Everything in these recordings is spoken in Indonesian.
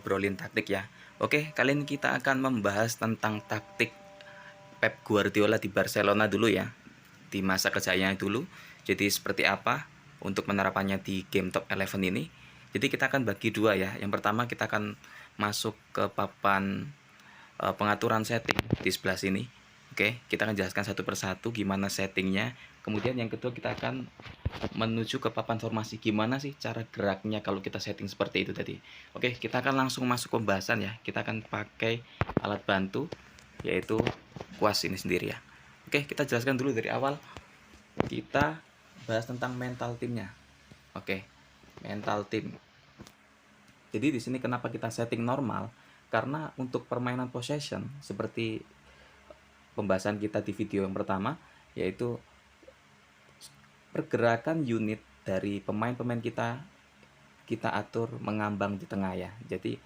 ngobrolin taktik ya. Oke, kali ini kita akan membahas tentang taktik Pep Guardiola di Barcelona dulu ya, di masa kejayaannya dulu. Jadi seperti apa untuk penerapannya di game Top 11 ini. Jadi kita akan bagi dua ya. Yang pertama kita akan masuk ke papan pengaturan setting di sebelah sini. Oke, kita akan jelaskan satu persatu gimana settingnya. Kemudian yang kedua kita akan menuju ke papan formasi, gimana sih cara geraknya kalau kita setting seperti itu tadi. Oke, kita akan langsung masuk pembahasan ya. Kita akan pakai alat bantu yaitu kuas ini sendiri ya. Oke, kita jelaskan dulu dari awal. Kita bahas tentang mental timnya. Oke, mental tim. Jadi di sini kenapa kita setting normal? Karena untuk permainan possession seperti pembahasan kita di video yang pertama, yaitu pergerakan unit dari pemain-pemain kita atur mengambang di tengah ya. Jadi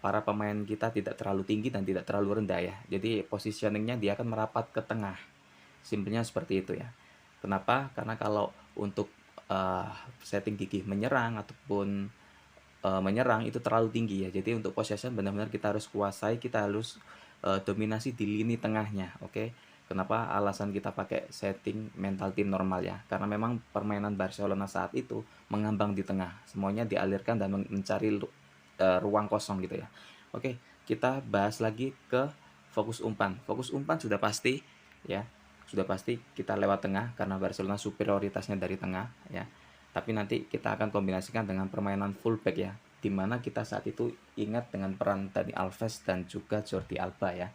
para pemain kita tidak terlalu tinggi dan tidak terlalu rendah ya. Jadi positioningnya dia akan merapat ke tengah. Simpelnya seperti itu ya. Kenapa? Karena kalau untuk setting gigih menyerang ataupun menyerang itu terlalu tinggi ya. Jadi untuk possession benar-benar kita harus kuasai, kita harus dominasi di lini tengahnya. Oke. Kenapa alasan kita pakai setting mental tim normal ya? Karena memang permainan Barcelona saat itu mengambang di tengah, semuanya dialirkan dan mencari ruang kosong gitu ya. Oke, kita bahas lagi ke fokus umpan. Fokus umpan sudah pasti ya, sudah pasti kita lewat tengah karena Barcelona superioritasnya dari tengah ya. Tapi nanti kita akan kombinasikan dengan permainan fullback ya, dimana kita saat itu ingat dengan peran Dani Alves dan juga Jordi Alba ya.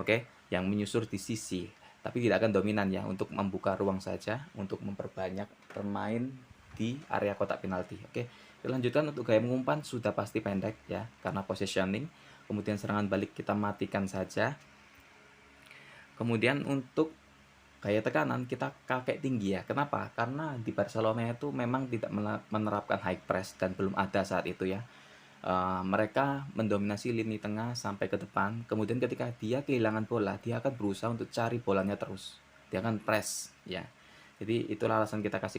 Oke, yang menyusur di sisi, tapi tidak akan dominan ya, untuk membuka ruang saja, untuk memperbanyak bermain di area kotak penalti. Oke, dilanjutkan untuk gaya mengumpan sudah pasti pendek ya, karena positioning. Kemudian serangan balik kita matikan saja. Kemudian untuk gaya tekanan kita kakek tinggi ya. Kenapa? Karena di Barcelona itu memang tidak menerapkan high press dan belum ada saat itu ya. Mereka mendominasi lini tengah sampai ke depan. Kemudian ketika dia kehilangan bola, dia akan berusaha untuk cari bolanya terus. Dia akan press ya. Jadi itulah alasan kita kasih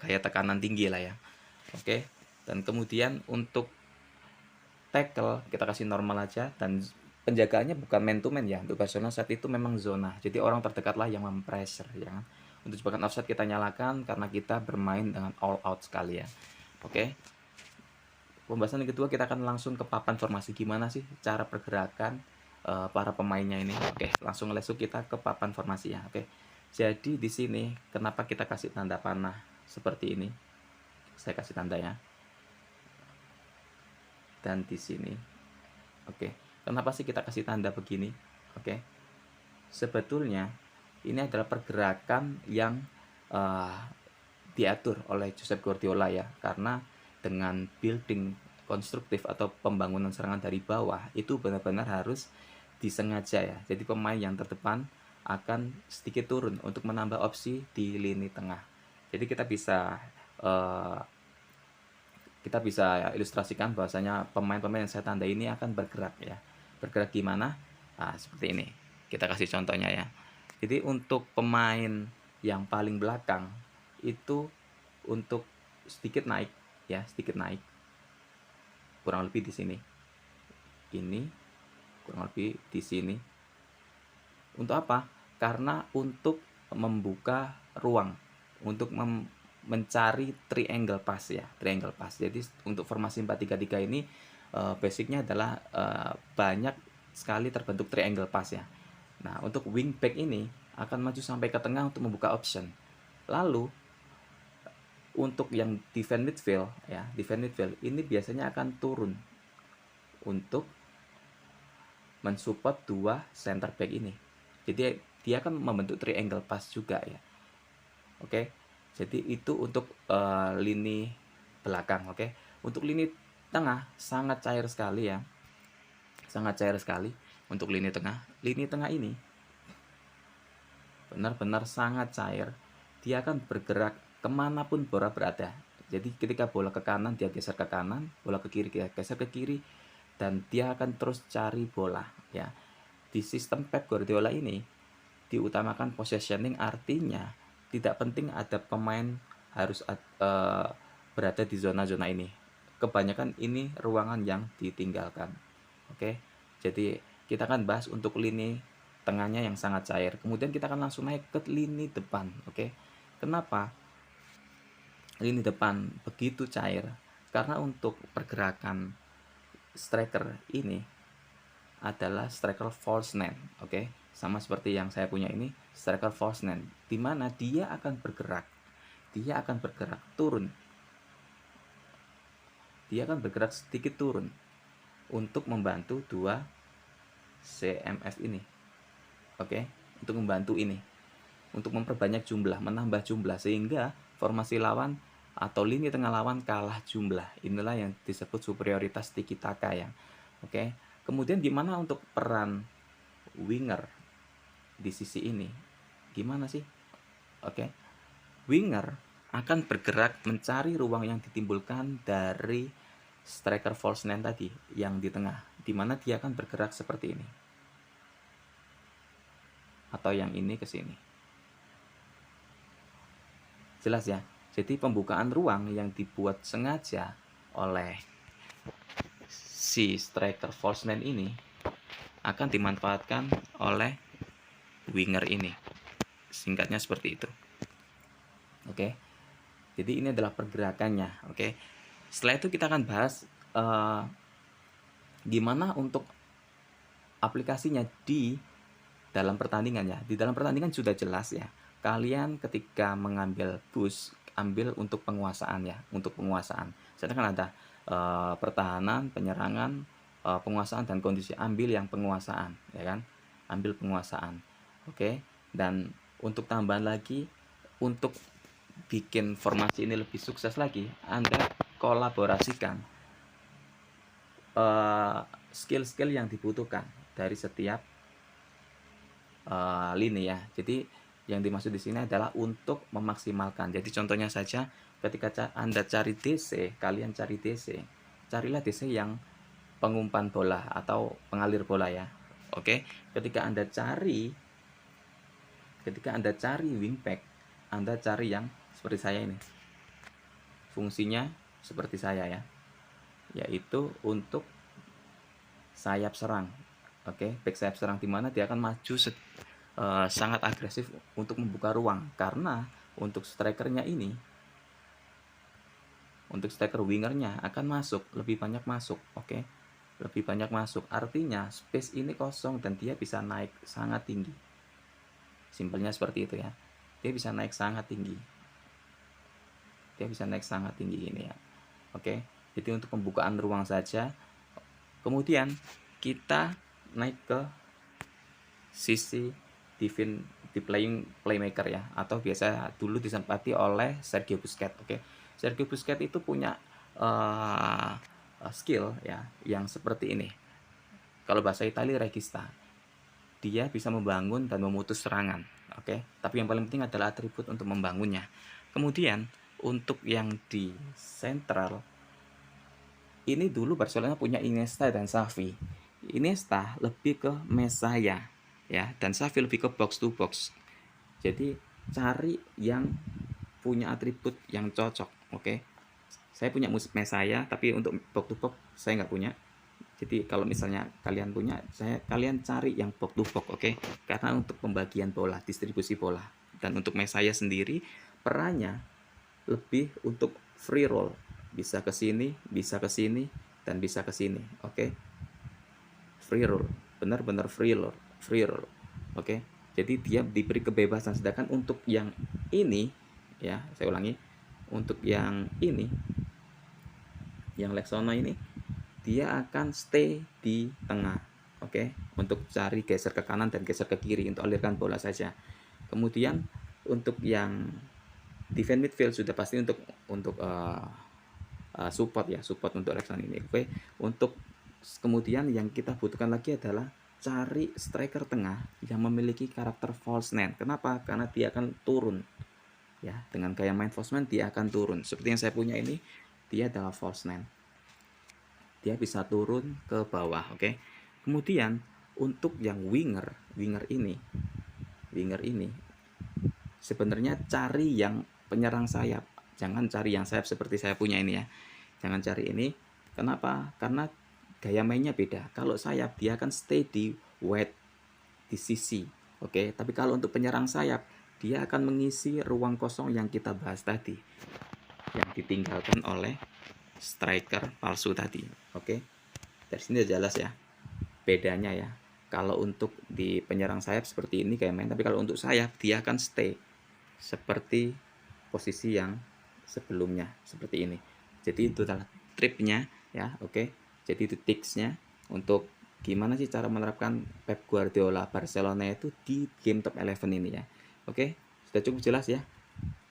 gaya tekanan tinggi lah ya. Oke. Dan kemudian untuk tackle kita kasih normal aja, dan penjagaannya bukan man to man ya. Untuk Barcelona saat itu memang zona, jadi orang terdekatlah yang mempressure ya kan. Untuk jebakan offside kita nyalakan karena kita bermain dengan all out sekali ya. Oke, pembahasan yang kedua kita akan langsung ke papan formasi, gimana sih cara pergerakan para pemainnya ini. Oke, langsung lesuk kita ke papan formasi ya. Oke, jadi di sini kenapa kita kasih tanda panah seperti ini, saya kasih tanda ya, dan di sini. Oke, kenapa sih kita kasih tanda begini? Oke, sebetulnya ini adalah pergerakan yang diatur oleh Josep Guardiola ya, karena dengan building konstruktif atau pembangunan serangan dari bawah itu benar-benar harus disengaja ya. Jadi pemain yang terdepan akan sedikit turun untuk menambah opsi di lini tengah. Jadi kita bisa ilustrasikan bahwasanya pemain-pemain yang saya tanda ini akan bergerak ya. Bergerak gimana? Nah, seperti ini. Kita kasih contohnya ya. Jadi untuk pemain yang paling belakang itu untuk sedikit naik ya, sedikit naik. Kurang lebih di sini. Ini kurang lebih di sini. Untuk apa? Karena untuk membuka ruang, untuk mencari triangle pass ya, triangle pass. Jadi untuk formasi 4-3-3 ini basicnya adalah banyak sekali terbentuk triangle pass ya. Nah, untuk wingback ini akan maju sampai ke tengah untuk membuka option. Lalu untuk yang defend midfield ya, defend midfield ini biasanya akan turun untuk mensupport dua center back ini. Jadi dia akan membentuk triangle pass juga ya. Oke. Jadi itu untuk lini belakang, oke. Untuk lini tengah sangat cair sekali ya. Sangat cair sekali untuk lini tengah. Lini tengah ini benar-benar sangat cair. Dia akan bergerak kemanapun bola berada. Jadi ketika bola ke kanan dia geser ke kanan, bola ke kiri dia geser ke kiri, dan dia akan terus cari bola ya. Di sistem Pep Guardiola ini diutamakan positioning, artinya tidak penting ada pemain harus berada di zona-zona ini. kebanyakan ini ruangan yang ditinggalkan. Oke. Jadi kita akan bahas untuk lini tengahnya yang sangat cair. Kemudian kita akan langsung naik ke lini depan. Oke. Kenapa lini depan begitu cair? Karena untuk pergerakan striker ini adalah striker false nine. Oke. Sama seperti yang saya punya ini, striker false nine, di mana dia akan bergerak. Dia akan bergerak turun. Dia akan bergerak sedikit turun untuk membantu dua CMF ini. Oke, untuk membantu ini, untuk memperbanyak jumlah, menambah jumlah, sehingga formasi lawan atau lini tengah lawan kalah jumlah. Inilah yang disebut superioritas tiki taka ya. Oke. Kemudian gimana untuk peran winger di sisi ini? Gimana sih? Oke. Winger akan bergerak mencari ruang yang ditimbulkan dari striker false nine tadi yang di tengah, di mana dia akan bergerak seperti ini. Atau yang ini ke sini. Jelas ya? Jadi pembukaan ruang yang dibuat sengaja oleh si striker false nine ini akan dimanfaatkan oleh winger ini. Singkatnya seperti itu. Oke. Jadi ini adalah pergerakannya. Oke. Setelah itu kita akan bahas gimana untuk aplikasinya di dalam pertandingan ya. Di dalam pertandingan sudah jelas ya. Kalian ketika mengambil boost, ambil untuk penguasaan ya, untuk penguasaan. Sedangkan ada pertahanan, penyerangan, penguasaan dan kondisi. Ambil yang penguasaan, ya kan? Ambil penguasaan. Oke. Dan untuk tambahan lagi, untuk bikin formasi ini lebih sukses lagi, Anda kolaborasikan skill-skill yang dibutuhkan dari setiap lini ya. Jadi yang dimaksud di sini adalah untuk memaksimalkan. Jadi contohnya saja ketika Anda cari DC, kalian cari DC, carilah DC yang pengumpan bola atau pengalir bola ya. Oke, ketika Anda cari wingback, Anda cari yang seperti saya ini. Fungsinya seperti saya ya, yaitu untuk sayap serang. Oke, back sayap serang, di mana dia akan maju sangat agresif untuk membuka ruang, karena untuk strikernya ini, untuk striker wingernya akan masuk, lebih banyak masuk. Oke, lebih banyak masuk, artinya space ini kosong dan dia bisa naik sangat tinggi. Simpelnya seperti itu ya, dia bisa naik sangat tinggi, ini ya. Oke, jadi untuk pembukaan ruang saja. Kemudian kita naik ke sisi playmaker ya, atau biasa dulu disempati oleh Sergio Busquets. Oke, Sergio Busquets itu punya skill ya yang seperti ini. Kalau bahasa Italia regista, dia bisa membangun dan memutus serangan. Oke, tapi yang paling penting adalah atribut untuk membangunnya. Kemudian untuk yang di sentral ini, dulu Barcelona punya Iniesta dan Xavi. Iniesta lebih ke Mesaya ya, dan Xavi lebih ke box to box. Jadi cari yang punya atribut yang cocok. Oke, saya punya Mesaya, tapi untuk box to box saya nggak punya. Jadi kalau misalnya kalian punya, kalian cari yang box to box. Oke, karena untuk pembagian bola, distribusi bola. Dan untuk Mesaya sendiri, perannya lebih untuk free roll, bisa ke sini, bisa ke sini, dan bisa ke sini. Oke, free roll, benar-benar free roll. Oke, jadi dia diberi kebebasan. Sedangkan untuk yang ini ya, saya ulangi, untuk yang ini, yang Lexona ini, dia akan stay di tengah. Oke, untuk cari geser ke kanan dan geser ke kiri untuk alirkan bola saja. Kemudian untuk yang defense midfield sudah pasti untuk support ya, support untuk Lexona ini. Oke, untuk kemudian yang kita butuhkan lagi adalah cari striker tengah yang memiliki karakter false nine. Kenapa? Karena dia akan turun ya, dengan gaya main false nine dia akan turun. Seperti yang saya punya ini, dia adalah false nine, dia bisa turun ke bawah. Oke, kemudian untuk yang winger ini sebenarnya cari yang penyerang sayap, jangan cari yang sayap seperti saya punya ini ya. Jangan cari ini. Kenapa? Karena gaya mainnya beda. Kalau sayap dia akan stay di wide, di sisi. Oke, tapi kalau untuk penyerang sayap dia akan mengisi ruang kosong yang kita bahas tadi, yang ditinggalkan oleh striker palsu tadi. Oke. Dari sini udah jelas ya bedanya ya. Kalau untuk di penyerang sayap seperti ini kayak main, tapi kalau untuk sayap dia akan stay seperti posisi yang sebelumnya seperti ini. Jadi itu adalah tripnya ya. Oke. Jadi itu tips-nya untuk gimana sih cara menerapkan Pep Guardiola Barcelona itu di game top 11 ini ya. Oke, sudah cukup jelas ya.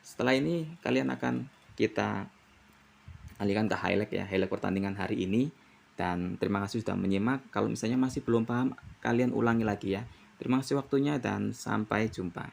Setelah ini kalian akan kita alihkan ke highlight ya, highlight pertandingan hari ini. Dan terima kasih sudah menyimak. Kalau misalnya masih belum paham, kalian ulangi lagi ya. Terima kasih waktunya dan sampai jumpa.